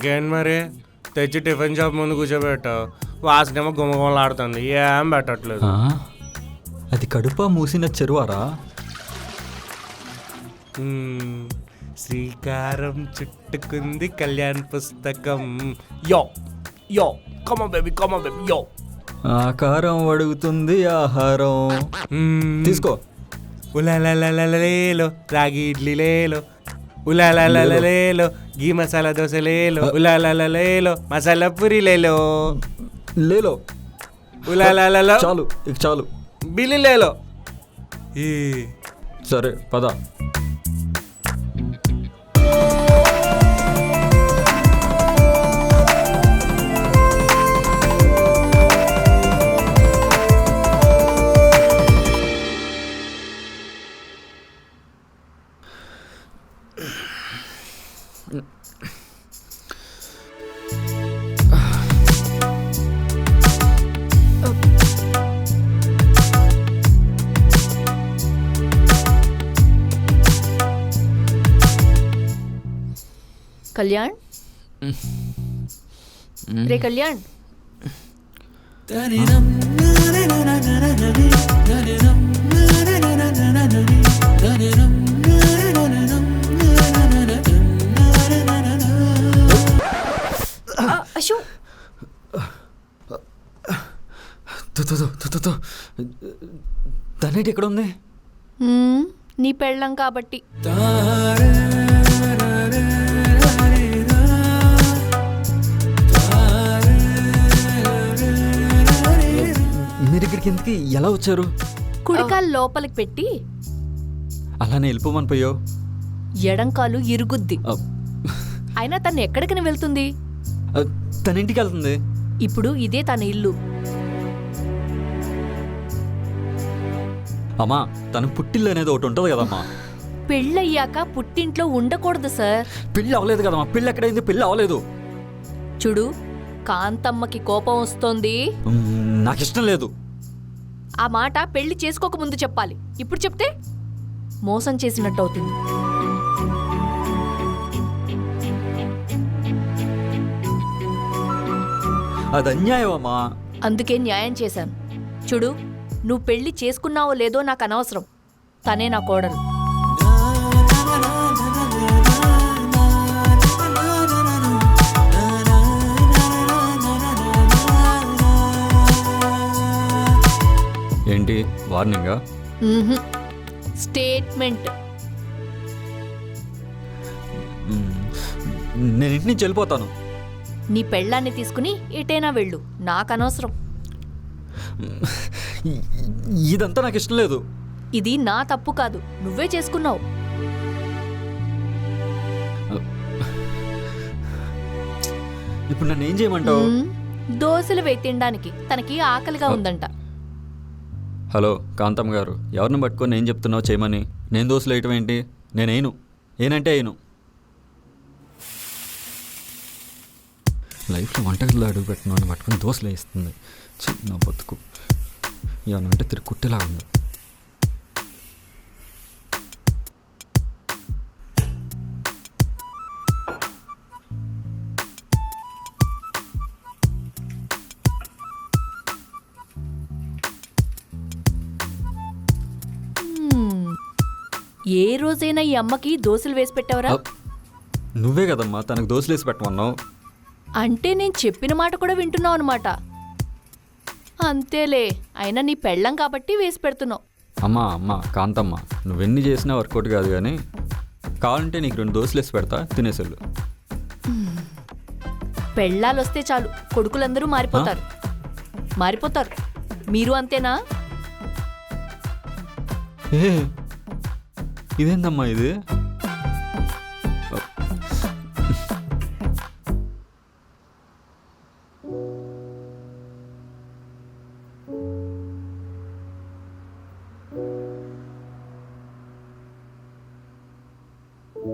ఇంకేం మరి తెచ్చి టిఫిన్ షాప్ ముందు కూర్చోబెట్టావు, వాసనేమో గుమగుమలాడుతుంది, ఏం పెట్టట్లేదు. అది కడుప మూసిన చెరువారా? శ్రీకారం చుట్టుకుంది కళ్యాణ్ పుస్తకం. యో యో కమ బేబీ యో. ఆకారం అడుగుతుంది ఆహారం. తీసుకో. ఉలాలేలో రాగి ఇడ్లీ లేలో, ఉలాలేలో గీ మసాలా దోశ లేలో, ఉలాలేలో మసాలా పూరి లేలో, లేలో ఉలాలలో చాలు, ఇక చాలు. బిల్లు లేలో. సరే పద. కళ్యాణ్, రే కళ్యాణ్, అశో తనేటి ఎక్కడ ఉంది? నీ పెళ్ళం కాబట్టి. మీరు ఇక్కడికి ఎందుకు ఎలా వచ్చారు? కుడికాలు లోపలికి పెట్టి అలానే వెళ్ళిపోమని పోయో. ఎడంకాలు ఇరుగుద్ది. అయినా తను ఎక్కడికి వెళ్తుంది? తన ఇంటికి వెళ్తుంది. ఇప్పుడు ఇదే తన ఇల్లు. అమ్మా, తన పుట్టిల్లు అనేది ఒకటి ఉంటుంది కదమ్మా. పెళ్ళయ్యాక పుట్టింట్లో ఉండకూడదు సార్. పెళ్ళి అవ్వలేదు కదమ్మా. పెళ్ళి ఎక్కడైంది? పెళ్ళి అవ్వలేదు. చూడు, కాంతమ్మకి కోపం వస్తోంది. నాకు ఇష్టం లేదు. ఆ మాట పెళ్లి చేసుకోకముందు చెప్పాలి. ఇప్పుడు చెప్తే మోసం చేసినట్టు అవుతుంది. అది అన్యాయం అమ్మా. అందుకే న్యాయం చేశాను. చూడు, నువ్వు పెళ్లి చేసుకున్నావో లేదో నాకు అనవసరం. తనే నా కోడలు. ఏంటి వార్నింగా? స్టేట్మెంట్. నేను ఇంటి నుంచి వెళ్ళిపోతాను. నీ పెళ్ళాన్ని తీసుకుని ఎటైనా వెళ్ళు, నాకు అనవసరం. ఇదంతా నాకు ఇష్టం లేదు. ఇది నా తప్పు కాదు, నువ్వే చేసుకున్నావు. ఇప్పుడు నన్ను ఏం చేయమంటావు? దోశలు వేయి తినడానికి. తనకి ఆకలిగా ఉందంట. హలో కాంతమ్మ గారు, ఎవరిని పట్టుకొని ఏం చెప్తున్నావు చేయమని? నేను దోశలు వేయటం ఏంటి? నేనేను ఏనంటే అయిను. లైఫ్లో వంటగదిలో అడుగు పెట్టిన పట్టుకొని దోశలు వేస్తుంది. చిన్న బతుకు ఏమనంటే తిరిగి కుట్టేలా ఉంది. ఏ రోజైనా ఈ అమ్మకి దోశలు వేసి పెట్టావరా? నువ్వే కదమ్మా తనకు దోశలు వేసి పెట్టమన్నావు. అంటే నేను చెప్పిన మాట కూడా వింటున్నావు అనమాట. అంతేలే, అయినా నీ పెళ్ళం కాబట్టి వేసి పెడుతున్నావు. అమ్మా కాంతమ్మ, నువ్వెన్ని చేసినా వర్కౌట్ కాదు. కానీ కావాలంటే నీకు 2 దోశలు వేసి పెడతా, తినేసేళ్ళు. పెళ్ళాలు వస్తే చాలు కొడుకులందరూ మారిపోతారు. మీరు అంతేనా? ఇదేందమ్మా ఇది?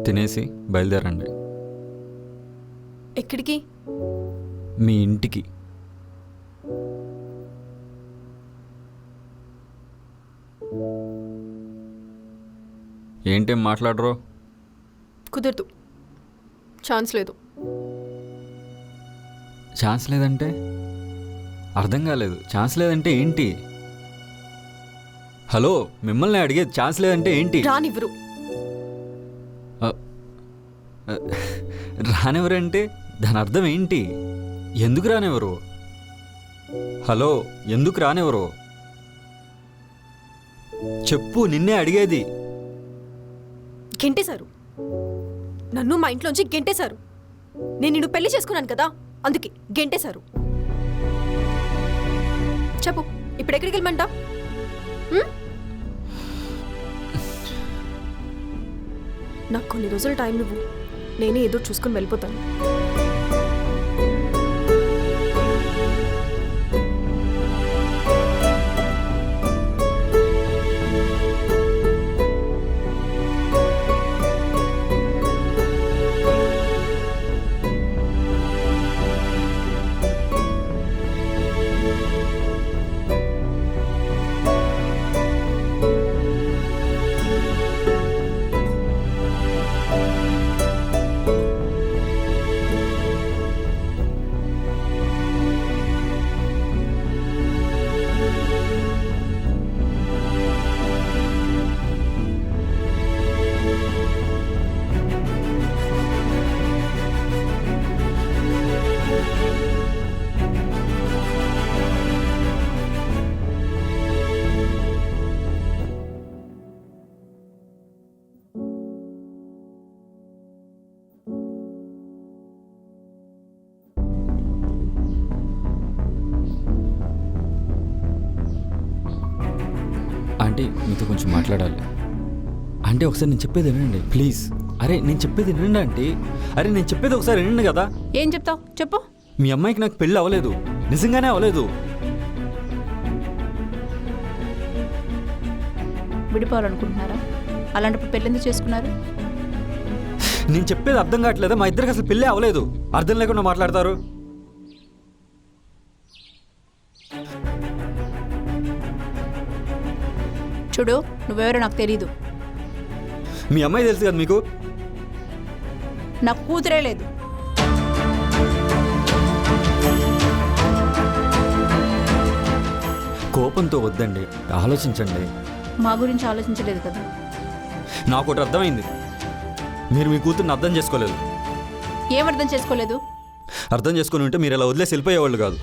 తినేసి బయలుదేరండి. ఎక్కడికి? మీ ఇంటికి. ఏంటేం మాట్లాడరు? కుదరదు, ఛాన్స్ లేదు. ఛాన్స్ లేదంటే అర్థం కాలేదు. ఛాన్స్ లేదంటే ఏంటి? హలో, మిమ్మల్ని అడిగేది ఛాన్స్ లేదంటే ఏంటి? రానివ్వరు. రానివ్వరంటే దాని అర్థం ఏంటి? ఎందుకు రానివ్వరు? హలో, ఎందుకు రానివ్వరు? చెప్పు, నిన్నే అడిగేది. గెంటేశారు. నన్ను మా ఇంట్లోంచి గెంటేశారు. నేను నిన్ను పెళ్లి చేసుకున్నాను కదా, అందుకే గెంటేశారు. చెప్పు, ఇప్పుడు ఎక్కడికి వెళ్ళమంటా? నాకు కొన్ని రోజులు టైం నువ్వు, నేనే ఏదో చూసుకుని వెళ్ళిపోతాను. ఆంటీ, మీతో కొంచెం మాట్లాడాలి. అంటే ఒకసారి నేను చెప్పేది వినండి ప్లీజ్. అరే నేను చెప్పేది వినండి ఆంటీ. అరే నేను చెప్పేది ఒకసారి వినండి కదా. ఏం చెప్తావు చెప్పు. మీ అమ్మాయికి నాకు పెళ్ళి అవ్వలేదు, నిజంగానే అవ్వలేదు. విడిపోవాలనుకుంటున్నారా? అలాంటప్పుడు పెళ్ళెందుకు చేసుకున్నారు? నేను చెప్పేది అర్థం కావట్లేదా? మా ఇద్దరికి అసలు పెళ్ళే అవ్వలేదు. అర్థం లేకుండా మాట్లాడతారు. చూడు, నువ్వెవరో నాకు తెలీదు. మీ అమ్మాయి తెలుసు కదా మీకు. నాకు కూతురే లేదు. కోపంతో వద్దండి, ఆలోచించండి. మా గురించి ఆలోచించలేదు కదా. నాకు ఒకటి అర్థమైంది, మీరు మీ కూతుర్ని అర్థం చేసుకోలేదు. ఏం అర్థం చేసుకోలేదు? అర్థం చేసుకుని ఉంటే మీరు ఇలా వదిలేసి వెళ్ళిపోయేవాళ్ళు కాదు.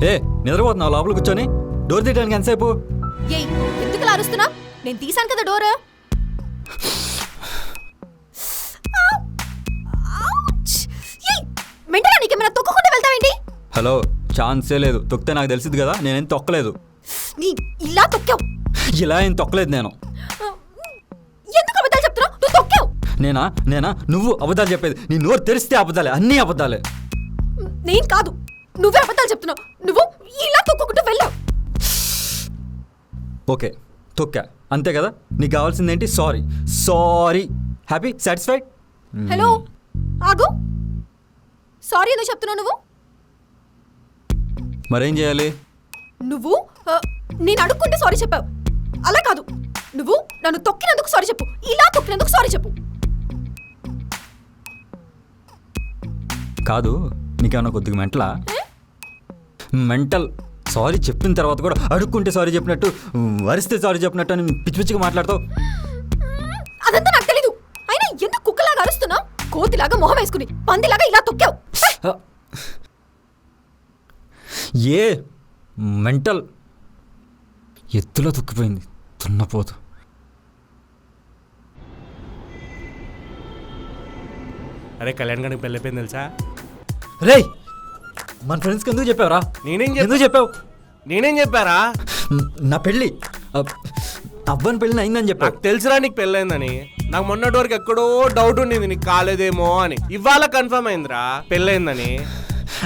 ఏ నిద్రపోతున్నావు లోపల కూర్చొని? డోర్ తీయడానికి ఎంతసేపు? ఏయ్, ఎందుకు అలా అరుస్తున్నా? నేను తీసాను కదా డోర్. మెంటలా, నీకేమైనా తొక్కకుండా వెళ్తావేంటి? హలో, ఛాన్సే లేదు. తొక్కితే నాకు తెలిసింది కదా, నేనేం తొక్కలేదు. నీ ఇలా తొక్కావు. ఇలా ఏం తొక్కలేదు నేను. ఎందుకు అబద్ధాలు చెప్తున్నావు? నువ్వు తొక్కావు. నేనా నువ్వు అబద్ధాలు చెప్పేది? నీ నోరు తెరిస్తే అబద్ధాలే, అన్నీ అబద్ధాలే. నేను కాదు, నువ్వే అబద్ధాలు చెప్తున్నావు. నువ్వు ఇలా తొక్కుకుంటూ వెళ్ళావు. ఓకే, తొక్కా అంతే కదా. నీకు కావాల్సిందేంటి? సారీ. Happy, satisfied? హలో, ఆగు. సారీ ఎందుకు చెప్తున్నావు నువ్వు? మరేం చేయాలి? నువ్వు నేను అడుక్కుంటే సారీ చెప్పావు. అలా కాదు, నువ్వు నన్ను తొక్కినందుకు సారీ చెప్పు. ఇలా తొక్కినందుకు సారీ చెప్పు. కాదు, నీకేమన్నా కొద్దిగా మెంటల్. సారీ చెప్పిన తర్వాత కూడా అడుక్కుంటే సారీ చెప్పినట్టు, వరిస్తే సారీ చెప్పినట్టు అని పిచ్చి పిచ్చిగా మాట్లాడతావు. అదంతా నాకు తెలీదు. అయినా ఎందుకు కుక్కలాగా అరుస్తున్నావు? కోతిలాగా మొహం వేసుకుని పందిలాగా ఇలా తొక్కావు. ఏ మెంటల్ ఎత్తులో తొక్కిపోయింది తున్నపోతు. అరే కళ్యాణ్ గారికి పెళ్ళైపోయింది తెలుసా? రేయ్ మన ఫ్రెండ్స్కి ఎందుకు చెప్పావురా? ఎందుకు చెప్పావు? నేనేం చెప్పారా? నా పెళ్ళి అవ్వని పెళ్ళి అయిందని చెప్పావు. నాకు తెలుసురా నీకు పెళ్ళైందని. నాకు మొన్నటి వరకు ఎక్కడో డౌట్ ఉండేది నీకు కాలేదేమో అని. ఇవాళ కన్ఫర్మ్ అయిందిరా పెళ్ళైందని.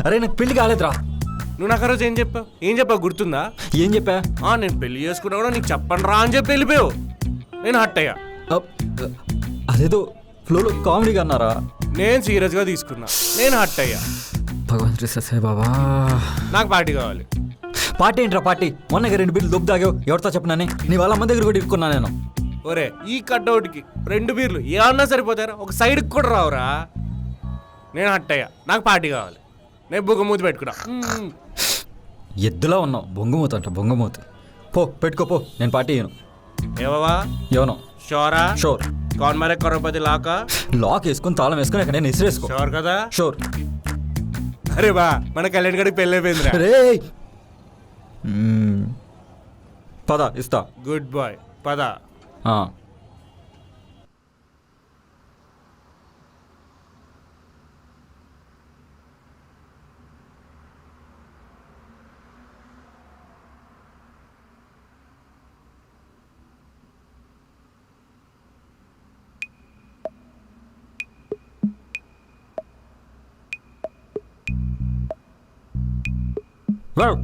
అరే నాకు పెళ్ళి కాలేదురా. నువ్వు నాకు ఆ రోజు ఏం చెప్పావు గుర్తుందా? ఏం చెప్పా? నేను పెళ్లి చేసుకున్నా కూడా నీకు చెప్పండి రా అని చెప్పి వెళ్ళిపోయావు. నేను హట్ అయ్యా. అదేదో ఫ్లోలో కామెడీగా అన్నారా? నేను సీరియస్గా తీసుకున్నా. నేను హట్ అయ్యా. భగవాన్ శ్రీ సత్య బాబా. నాకు పార్టీ కావాలి. పార్టీ ఏంట్రా పార్టీ? మొన్న 2 బీర్లు దుబ్బు తాగావు. ఎవరితో చెప్పినాని? నీ వాళ్ళ అమ్మ దగ్గర కూడా ఇరుక్కున్నా నేను. ఒరే ఈ కట్అవుట్కి 2 బీర్లు ఏమన్నా సరిపోతారా? ఒక సైడ్కి కూడా రావురా. నేను హట్ అయ్యా. నాకు పార్టీ కావాలి. నేను బుగ్గ మూతి పెట్టుకున్నా. ఎద్దులా ఉన్నావు. బొంగుమూత అంట బొంగుమూత. పో పెట్టుకోపో. నేను పార్టీ ఇయ్యను. ఏవవా? ఎవనో షోరా? షోర్. కౌన్ మరే కరోపతి లాకా? లాక్ వేసుకుని తాళం వేసుకుని ఎక్కడ ఇసిరేసుకో. షోర్ కదా? షోర్. అరే బా మన కళ్యాణ్ గడికి పెళ్ళి అయిపోయిందిరా. రే పద ఇస్తా. గుడ్ బాయ్ పద. Wow.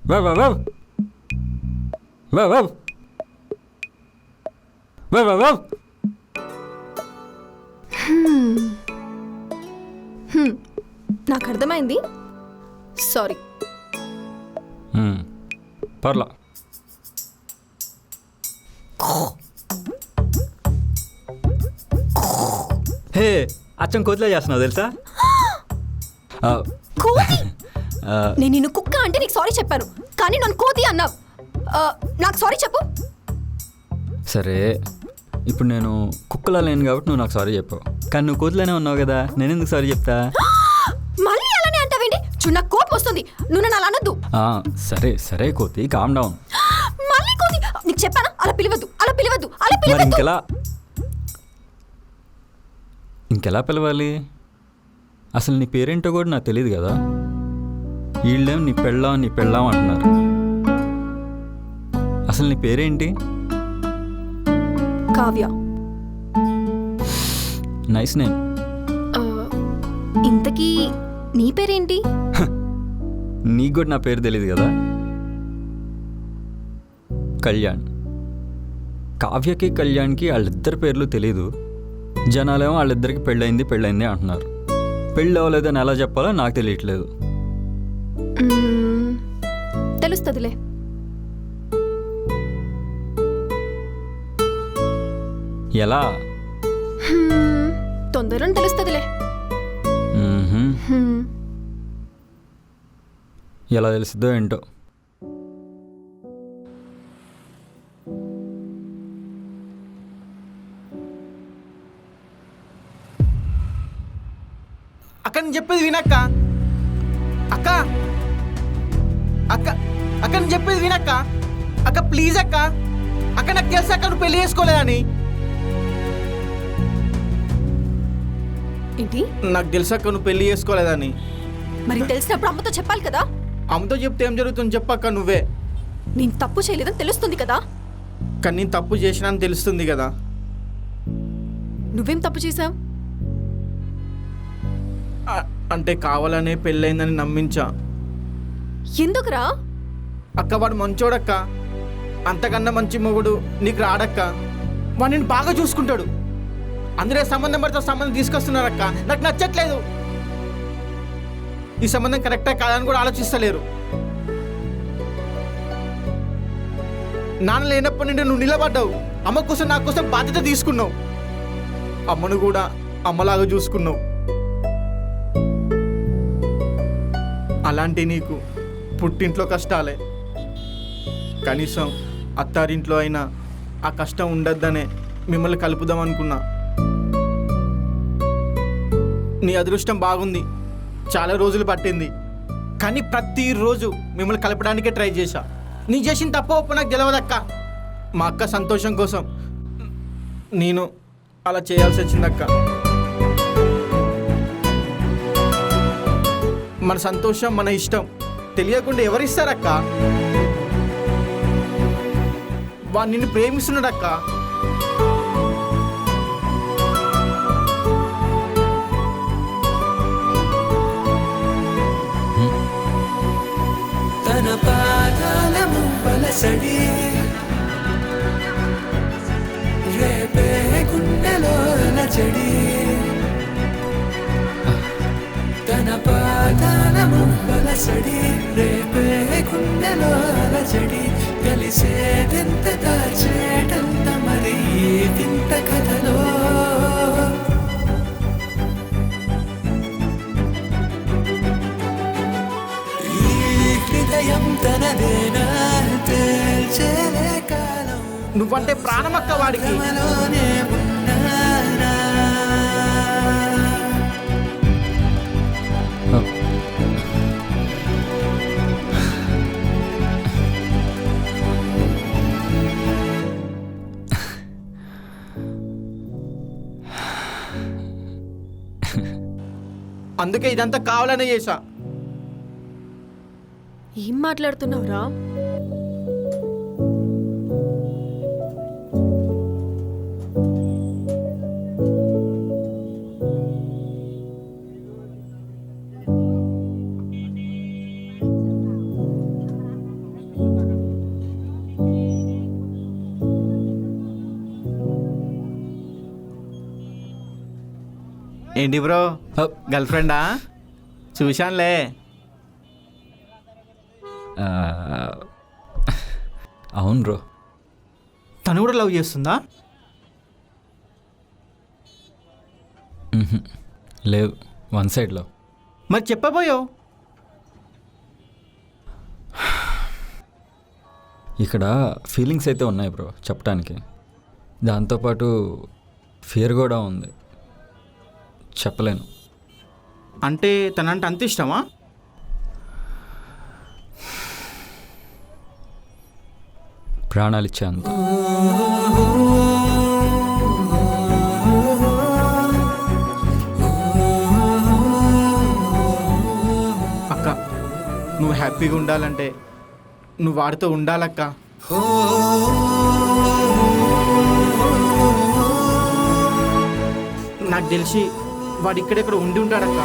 Wow, wow, wow. Wow, wow. Wow, wow, wow. నాకు అర్థమైంది. సారీ. పర్లా. హే అచ్చం కోతిలో చేస్తున్నావు తెలుసా? కోతి? నేను నిన్ను కుక్క అంటే నీకు సారీ చెప్పాను, కానీ నన్ను కోతి అన్నావు. నాకు సారీ చెప్పు. సరే ఇప్పుడు నేను కుక్కలా లేను కాబట్టి నువ్వు నాకు సారీ చెప్పావు, కానీ నువ్వు కోతిలోనే ఉన్నావు కదా, నేను ఎందుకు సారీ చెప్తా? మళ్ళీ అలానే అంటావేంటి? నాకు కోపం వస్తుంది. నువ్వు నన్ను అలా అనొద్దు. సరే సరే కోతి కామ్ డౌన్. మళ్ళీ కోతి నీకు చెప్పానా? అలా పిలవద్దు, అలా పిలవద్దు, అలా మరి పిలవద్దు. ఇంకెలా పిలవాలి? అసలు నీ పేరేంటో కూడా నాకు తెలియదు కదా. వీళ్ళేం నీ పెళ్ళాం అంటున్నారు. అసలు నీ పేరేంటి? కావ్య. Nice name. ఇంతకీ నీ పేరేంటి? నీకు కూడా నా పేరు తెలియదు కదా. కళ్యాణ్. కావ్యకి కళ్యాణ్కి వాళ్ళిద్దరి పేర్లు తెలీదు. జనాలేమో వాళ్ళిద్దరికి పెళ్ళైంది అంటున్నారు. పెళ్ళి అవ్వలేదని ఎలా చెప్పాలో నాకు తెలియట్లేదు. తెలుస్తుందిలే. ఎలా? తొందరలో తెలుస్తుందిలే. ఎలా తెలుస్తుందో ఏంటో. అక్క నేను చెప్పేది వినక్క. అక్క అక్క అక్క నేను చెప్పేది వినక్క. అక్క ప్లీజ్ అక్క. అక్క నాకు తెలుసు అక్క నువ్వు పెళ్లి చేసుకోలేదని. ఏంటి? నాకు తెలుసు అక్క నువ్వు పెళ్లి చేసుకోలేదని. మరి తెలిసినప్పుడు అమ్మతో చెప్పాలి కదా. అమ్మతో చెప్తే ఏం జరుగుతుంది చెప్పక్క. నువ్వే. నేను తప్పు చేయలేదని తెలుస్తుంది కదా. కానీ నేను తప్పు చేసినా అని తెలుస్తుంది కదా. నువ్వేం తప్పు చేసావు? అంటే కావాలనే పెళ్ళైందని నమ్మించా. ఎందుకురా? అక్క వాడు మంచోడక్క. అంతకన్నా మంచి మొగుడు నీకు రాడక్క. వాడు నేను బాగా చూసుకుంటాడు. అందరే సంబంధం పడితే సంబంధం తీసుకొస్తున్నారక్క. నాకు నచ్చట్లేదు. ఈ సంబంధం కరెక్టా కాదని కూడా ఆలోచిస్తలేరు. నాన్న లేనప్పటి నుండి నువ్వు నిలబడ్డావు. అమ్మ కోసం నా కోసం బాధ్యత తీసుకున్నావు. అమ్మను కూడా అమ్మలాగా చూసుకున్నావు. అలాంటి నీకు పుట్టింట్లో కష్టాలే. కనీసం అత్తారింట్లో అయినా ఆ కష్టం ఉండద్దనే మిమ్మల్ని కలుపుదాం అనుకున్నా. నీ అదృష్టం బాగుంది. చాలా రోజులు పట్టింది. కానీ ప్రతిరోజు మిమ్మల్ని కలపడానికే ట్రై చేశా. నీ చేసిన తప్ప ఒప్పు నాకు గెలవదక్క. మా అక్క సంతోషం కోసం నేను అలా చేయాల్సి వచ్చిందక్క. మన సంతోషం మన ఇష్టం తెలియకుండా ఎవరిస్తారక్క? వాడు నిన్ను ప్రేమిస్తున్నాడక్క. తన పాదాలము వలసడి రేపే గుండెలో అలజడి. తన పాదాలము వలసడి రేపే గుండెలో అలజడి. కలిసేదెంత దాచేటంత మరి ఈ వింత కథలో. హృదయం తనదేనా తేల్చేలే కాలం. నువ్వంటే ప్రాణమక్క వాడికి. మనలోనే ఉన్నానా. అందుకే ఇదంతా కావాలనే చేశా. ఏం మాట్లాడుతున్నావురా? ఏంటి బ్రో, అప్. గర్ల్ ఫ్రెండా? చూశానులే. అవును బ్రో. తను కూడా లవ్ చేస్తుందా? లేదు, వన్ సైడ్లో. మరి చెప్పబోయావు. ఇక్కడ ఫీలింగ్స్ అయితే ఉన్నాయి బ్రో చెప్పడానికి. దాంతోపాటు ఫియర్ కూడా ఉంది, చెప్పలేను. అంటే తనంటే అంత ఇష్టమా? ప్రాణాలు ఇచ్చే అంత. అక్క, నువ్వు హ్యాపీగా ఉండాలంటే నువ్వు వాడితో ఉండాలక్క. నాకు తెలిసి వాడు ఇక్కడెక్కడ ఉండి ఉంటాడక్క.